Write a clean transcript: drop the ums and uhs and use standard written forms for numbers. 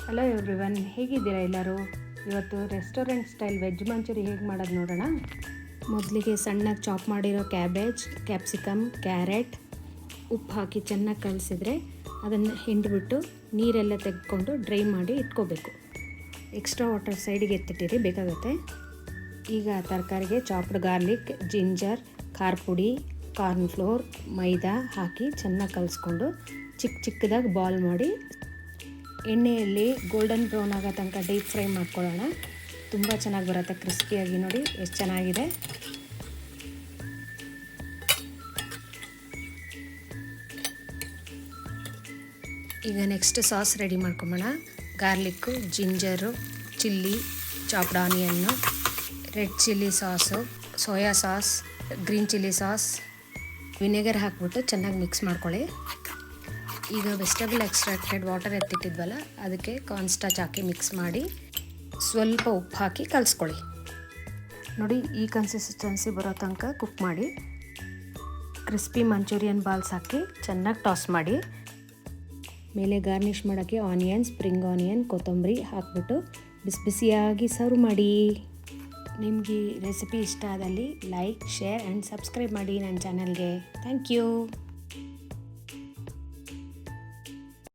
Hello everyone, ಹೇಗಿದ್ದೀರಾ ಎಲ್ಲರೂ? ಇವತ್ತು ರೆಸ್ಟೋರೆಂಟ್ ಸ್ಟೈಲ್ ವೆಜ್ ಮಂಚೂರಿ ಹೇಗೆ ಮಾಡೋದು ನೋಡೋಣ. ಮೊದಲಿಗೆ ಸಣ್ಣಗೆ ಚಾಪ್ ಮಾಡಿರೋ ಕ್ಯಾಬೇಜ್, ಕ್ಯಾಪ್ಸಿಕಮ್, ಕ್ಯಾರೆಟ್ ಉಪ್ಪು ಹಾಕಿ ಚೆನ್ನಾಗಿ ಕಲಸಿದ್ರೆ ಅದನ್ನು ಹಿಂಡಿಬಿಟ್ಟು ನೀರೆಲ್ಲ ತೆಗೆದುಕೊಂಡು ಡ್ರೈ ಮಾಡಿ ಇಟ್ಕೋಬೇಕು. ಎಕ್ಸ್ಟ್ರಾ ವಾಟರ್ ಸೈಡಿಗೆ ಎತ್ತಿಟ್ಟಿರಿ, ಬೇಕಾಗುತ್ತೆ. ಈಗ ತರಕಾರಿಗೆ ಚಾಪ್ಡ್ ಗಾರ್ಲಿಕ್, ಜಿಂಜರ್, ಖಾರ ಪುಡಿ, ಕಾರ್ನ್ಫ್ಲೋರ್, ಮೈದಾ ಹಾಕಿ ಚೆನ್ನಾಗಿ ಕಲಿಸ್ಕೊಂಡು ಚಿಕ್ಕದಾಗಿ ಬಾಲ್ ಮಾಡಿ ಎಣ್ಣೆಯಲ್ಲಿ ಗೋಲ್ಡನ್ ಬ್ರೌನ್ ಆಗೋ ತನಕ ಡೀಪ್ ಫ್ರೈ ಮಾಡ್ಕೊಳ್ಳೋಣ. ತುಂಬ ಚೆನ್ನಾಗಿ ಬರುತ್ತೆ, ಕ್ರಿಸ್ಪಿಯಾಗಿ. ನೋಡಿ ಎಷ್ಟು ಚೆನ್ನಾಗಿದೆ. ಈಗ ನೆಕ್ಸ್ಟ್ ಸಾಸ್ ರೆಡಿ ಮಾಡ್ಕೊಂಬೋಣ. Garlic, ginger, chilli, chopped onion, red chilli sauce, soya sauce, green chilli sauce, vinegar ಹಾಕ್ಬಿಟ್ಟು ಚೆನ್ನಾಗಿ ಮಿಕ್ಸ್ ಮಾಡ್ಕೊಳ್ಳಿ. ಈಗ ವೆಜಿಟೇಬಲ್ ಎಕ್ಸ್ಟ್ರಾಕ್ಟೆಡ್ ವಾಟರ್ ಎತ್ತಿಟ್ಟಿದ್ವಲ್ಲ, ಅದಕ್ಕೆ ಕಾರ್ನ್ಸ್ಟಾರ್ಚ್ ಹಾಕಿ ಮಿಕ್ಸ್ ಮಾಡಿ ಸ್ವಲ್ಪ ಉಪ್ಪು ಹಾಕಿ ಕಲಿಸ್ಕೊಳ್ಳಿ. ನೋಡಿ, ಈ ಕನ್ಸಿಸ್ಟೆನ್ಸಿ ಬರೋ ತನಕ ಕುಕ್ ಮಾಡಿ. ಕ್ರಿಸ್ಪಿ ಮಂಚೂರಿಯನ್ ಬಾಲ್ಸ್ ಹಾಕಿ ಚೆನ್ನಾಗಿ ಟಾಸ್ ಮಾಡಿ. ಮೇಲೆ ಗಾರ್ನಿಷ್ ಮಾಡೋಕ್ಕೆ ಆನಿಯನ್, ಸ್ಪ್ರಿಂಗ್ ಆನಿಯನ್, ಕೊತ್ತಂಬರಿ ಹಾಕ್ಬಿಟ್ಟು ಬಿಸಿಯಾಗಿ ಸರ್ವ್ ಮಾಡಿ. ನಿಮಗೆ ರೆಸಿಪಿ ಇಷ್ಟ ಆದಲ್ಲಿ ಲೈಕ್, ಶೇರ್ ಆ್ಯಂಡ್ ಸಬ್ಸ್ಕ್ರೈಬ್ ಮಾಡಿ ನನ್ನ ಚಾನಲ್ಗೆ. Thank you.